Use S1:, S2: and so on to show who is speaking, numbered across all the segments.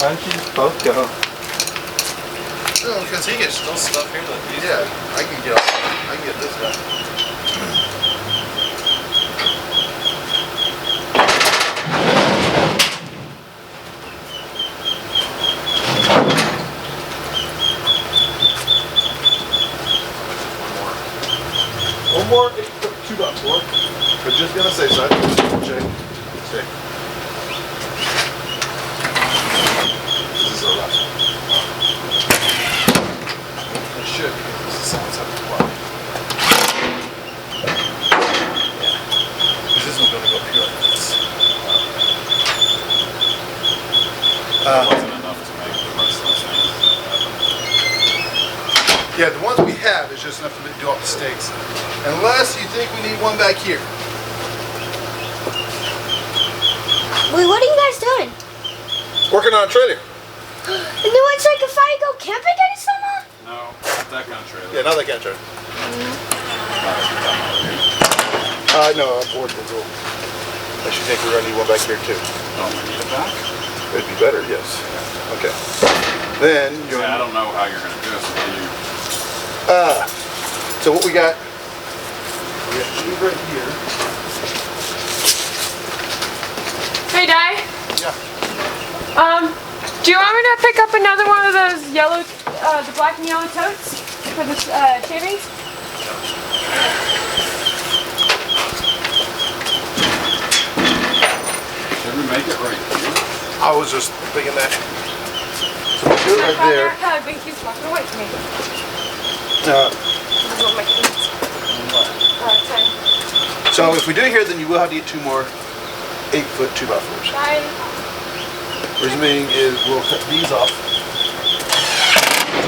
S1: Why don't you just both go?
S2: No, because he gets still stuff here that he's... Yeah, I can get this guy. One more 8'2.4. We're just gonna say so. Check. Check. This is our last one. It should, because this is sounds up to block. Yeah. Because this one's gonna go up here like this.
S3: It wasn't enough to make the rest of those things happen.
S2: Yeah, the ones we have is just enough to do up the stakes. Unless you think we need one back here.
S4: Wait, what are you guys doing?
S2: Working on a trailer.
S4: And then it's like if I go camping any summer?
S3: No, not that kind of trailer.
S2: Yeah, not that kind of trailer. No, I'm bored will go. I should think we're gonna need one back here too.
S3: Don't we need it back?
S2: It'd be better, yes. Okay. Then you're
S3: Yeah, I don't know how you're going to do this.
S2: so what we got? We got two right here.
S5: Hey, Di.
S2: Yeah.
S5: Do you want me to pick up another one of those yellow, the black and yellow totes for the shavings?
S3: Should we make it right here?
S2: I was just thinking that. So we do it right there.
S5: Big keeps walking away from me. This is what my kids. 10.
S2: So if we do it here, then you will have to get two more 8'2" 2x4s.
S5: Bye.
S2: Reason being is we'll cut these off.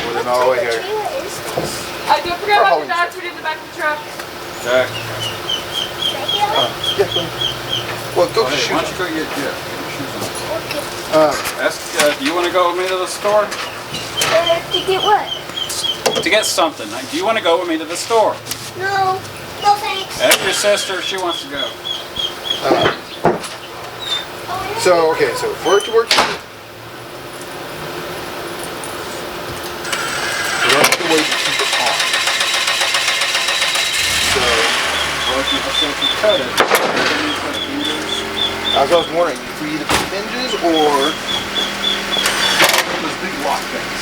S2: With an all the way here.
S4: What is this?
S5: Don't forget about the battery in the back of the truck.
S3: Okay.
S2: Yeah. Well, go
S3: Oh, hey,
S2: shoot.
S3: why don't you go get your shoes on?
S4: Okay.
S3: Do you want to go with me to the store?
S4: To get what?
S3: To get something. Do you want to go with me to the store?
S4: No. No thanks.
S3: Ask your sister if she wants to go.
S2: So, okay, so for it to work here, we're going to have to wait to keep it on. So,
S3: Well, if you cut it, then you put hinges.
S2: as I was wondering, if we either put hinges or those big lock things.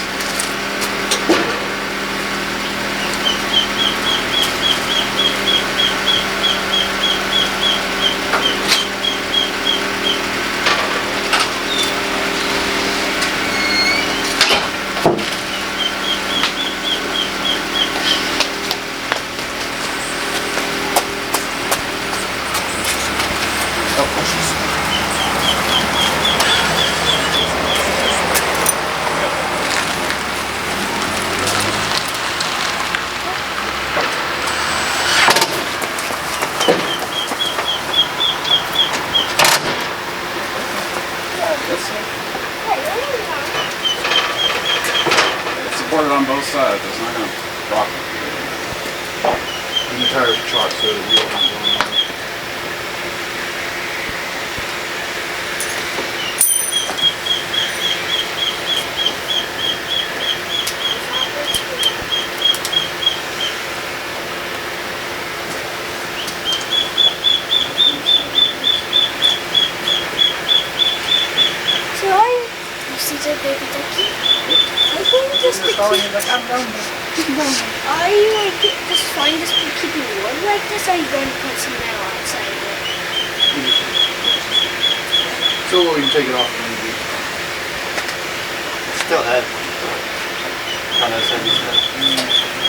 S3: It's supported on both sides. It's not going to rock it.
S2: And the tires are chalk so the wheels aren't going on.
S4: So you see the baby ducky? I think just to keep... Are you like just fine just for keeping wood like this, or are you going to put some metal outside of it?
S2: So we can take it off when we do.
S1: Still heavy. Kind of heavy stuff.